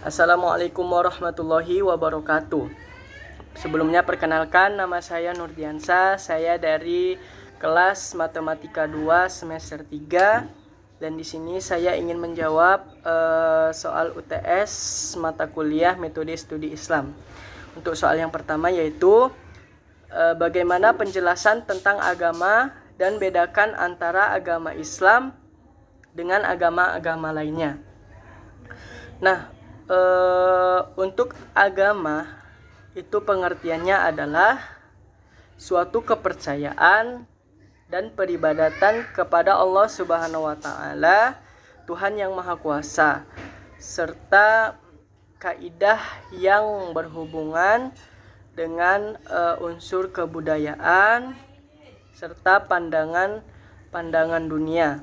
Assalamualaikum warahmatullahi wabarakatuh. Sebelumnya perkenalkan, nama saya Nurdiansa. Saya dari kelas Matematika 2 semester 3 dan di sini saya ingin menjawab soal UTS mata kuliah Metode Studi Islam. Untuk soal yang pertama yaitu bagaimana penjelasan tentang agama dan bedakan antara agama Islam dengan agama-agama lainnya. Nah, untuk agama itu pengertiannya adalah suatu kepercayaan dan peribadatan kepada Allah Subhanahu wa taala, Tuhan yang Maha Kuasa, serta kaidah yang berhubungan dengan unsur kebudayaan serta pandangan dunia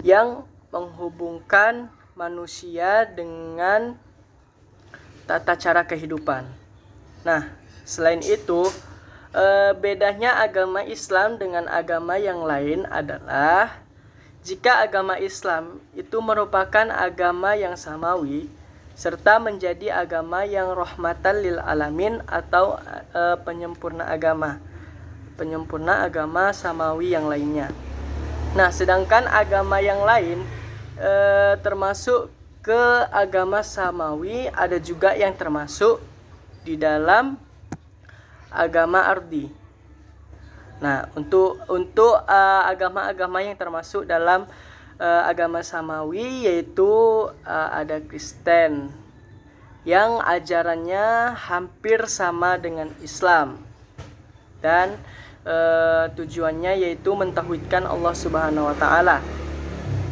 yang menghubungkan manusia dengan tata cara kehidupan. Nah, selain itu, bedanya agama Islam dengan agama yang lain adalah jika agama Islam itu merupakan agama yang samawi serta menjadi agama yang rahmatan lil alamin atau penyempurna agama samawi yang lainnya. Nah, sedangkan agama yang lain termasuk ke agama samawi, ada juga yang termasuk di dalam agama ardi. Nah, untuk agama-agama yang termasuk dalam agama samawi yaitu ada Kristen yang ajarannya hampir sama dengan Islam dan tujuannya yaitu mentauhidkan Allah Subhanahu wa taala.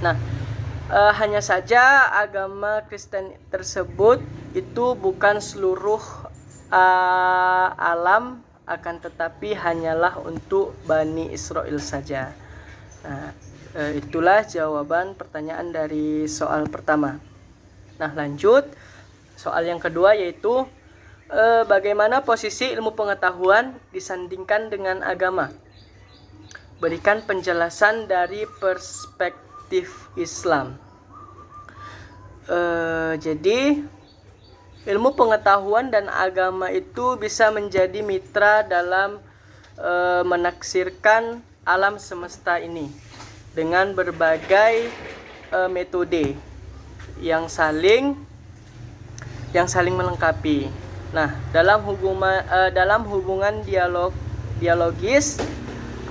Nah, hanya saja agama Kristen tersebut itu bukan seluruh alam, akan tetapi hanyalah untuk Bani Israel saja. Nah, itulah jawaban pertanyaan dari soal pertama. Nah, lanjut soal yang kedua yaitu bagaimana posisi ilmu pengetahuan disandingkan dengan agama? Berikan penjelasan dari perspektif Islam. Jadi ilmu pengetahuan dan agama itu bisa menjadi mitra dalam menaksirkan alam semesta ini dengan berbagai metode yang saling melengkapi. Nah, dalam hubungan dialogis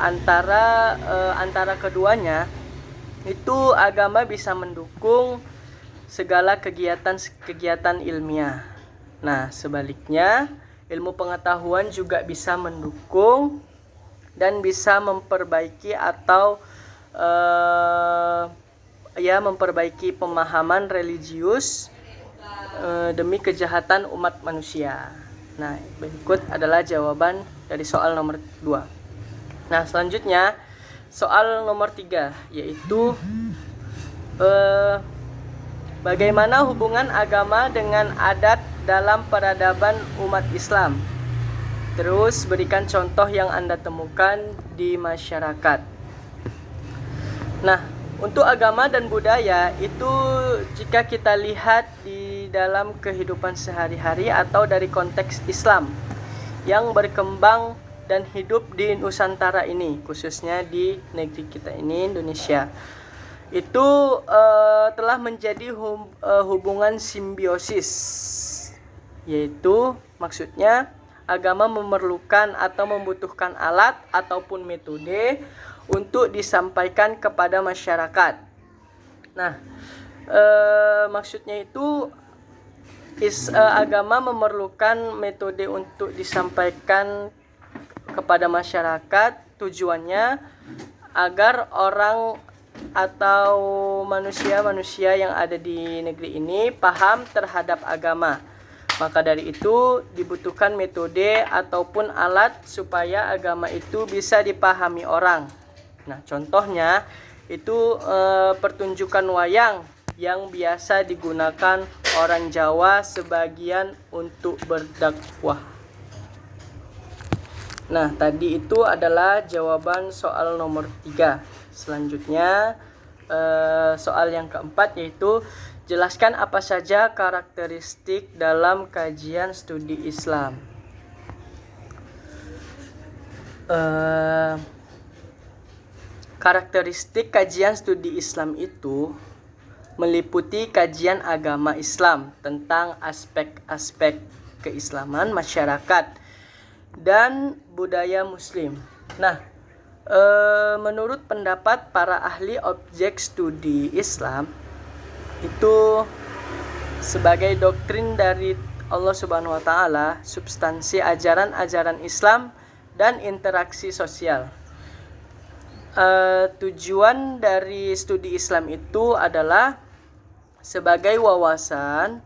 antara keduanya itu agama bisa mendukung segala kegiatan ilmiah. Nah, sebaliknya ilmu pengetahuan juga bisa mendukung dan bisa memperbaiki atau memperbaiki pemahaman religius demi kejahatan umat manusia. Nah, berikut adalah jawaban dari soal nomor 2. Nah, selanjutnya soal nomor 3 yaitu bagaimana hubungan agama dengan adat dalam peradaban umat Islam. Terus berikan contoh yang Anda temukan di masyarakat. Nah, untuk agama dan budaya itu jika kita lihat di dalam kehidupan sehari-hari atau dari konteks Islam yang berkembang dan hidup di Nusantara ini, khususnya di negeri kita ini, Indonesia, itu telah menjadi hubungan simbiosis, yaitu maksudnya agama memerlukan atau membutuhkan alat ataupun metode untuk disampaikan kepada masyarakat. Nah, maksudnya itu agama memerlukan metode untuk disampaikan kepada masyarakat, tujuannya agar orang atau manusia yang ada di negeri ini paham terhadap agama. Maka dari itu dibutuhkan metode ataupun alat supaya agama itu bisa dipahami orang. Nah, contohnya itu pertunjukan wayang yang biasa digunakan orang Jawa sebagian untuk berdakwah. Nah, tadi itu adalah jawaban soal nomor 3. Selanjutnya soal yang keempat yaitu Jelaskan apa saja karakteristik dalam kajian studi Islam. Karakteristik kajian studi Islam itu meliputi kajian agama Islam tentang aspek-aspek keislaman masyarakat dan budaya Muslim. Nah, menurut pendapat para ahli objek studi Islam, itu sebagai doktrin dari Allah Subhanahu wa taala, substansi ajaran-ajaran Islam dan interaksi sosial. Tujuan dari studi Islam itu adalah sebagai wawasan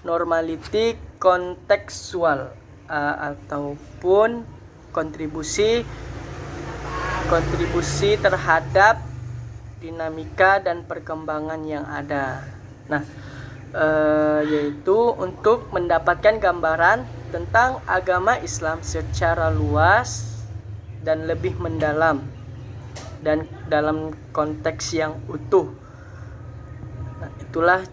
normalitik kontekstual ataupun kontribusi terhadap dinamika dan perkembangan yang ada. Nah, yaitu untuk mendapatkan gambaran tentang agama Islam secara luas dan lebih mendalam dan dalam konteks yang utuh. Nah, itulah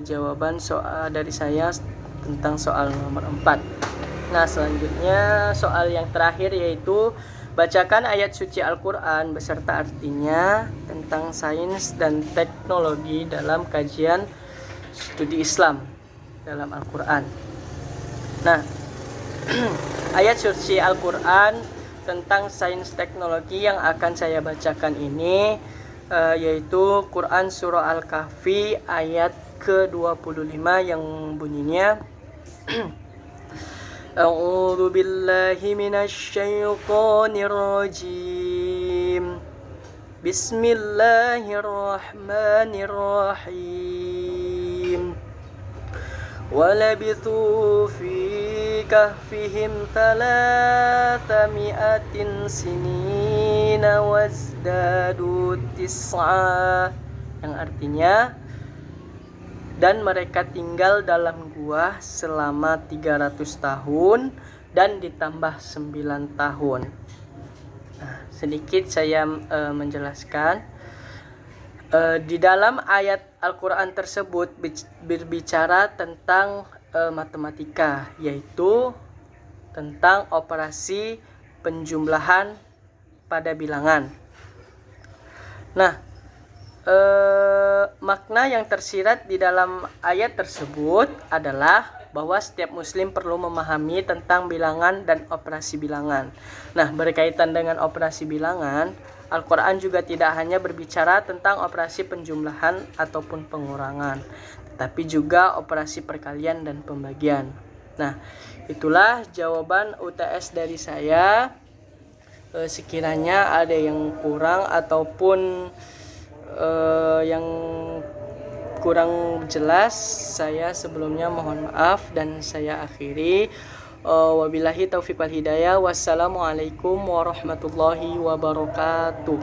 jawaban soal dari saya tentang soal nomor 4. Nah, selanjutnya soal yang terakhir yaitu bacakan ayat suci Al-Quran beserta artinya tentang sains dan teknologi dalam kajian studi Islam dalam Al-Quran. Nah, ayat suci Al-Quran tentang sains teknologi yang akan saya bacakan ini yaitu Quran Surah Al-Kahfi ayat ke-25 yang bunyinya A'udzu billahi minasy syaithanir rajim. Bismillahirrahmanirrahim. وَلَبِثُوا فِي كَهْفِهِمْ 300 سِنِينَ وَازْدَادُوا تِسْعًا, yang artinya dan mereka tinggal dalam gua selama 300 tahun dan ditambah 9 tahun. Nah, sedikit saya menjelaskan. Di dalam ayat Al-Quran tersebut berbicara tentang matematika, yaitu tentang operasi penjumlahan pada bilangan. Nah, makna yang tersirat di dalam ayat tersebut adalah bahwa setiap muslim perlu memahami tentang bilangan dan operasi bilangan. Nah, berkaitan dengan operasi bilangan, Al-Quran juga tidak hanya berbicara tentang operasi penjumlahan ataupun pengurangan, tetapi juga operasi perkalian dan pembagian. Nah, itulah jawaban UTS dari saya. Sekiranya ada yang kurang ataupun yang kurang jelas, saya sebelumnya mohon maaf dan saya akhiri. Wabillahi taufiq wal hidayah. Wassalamualaikum warahmatullahi wabarakatuh.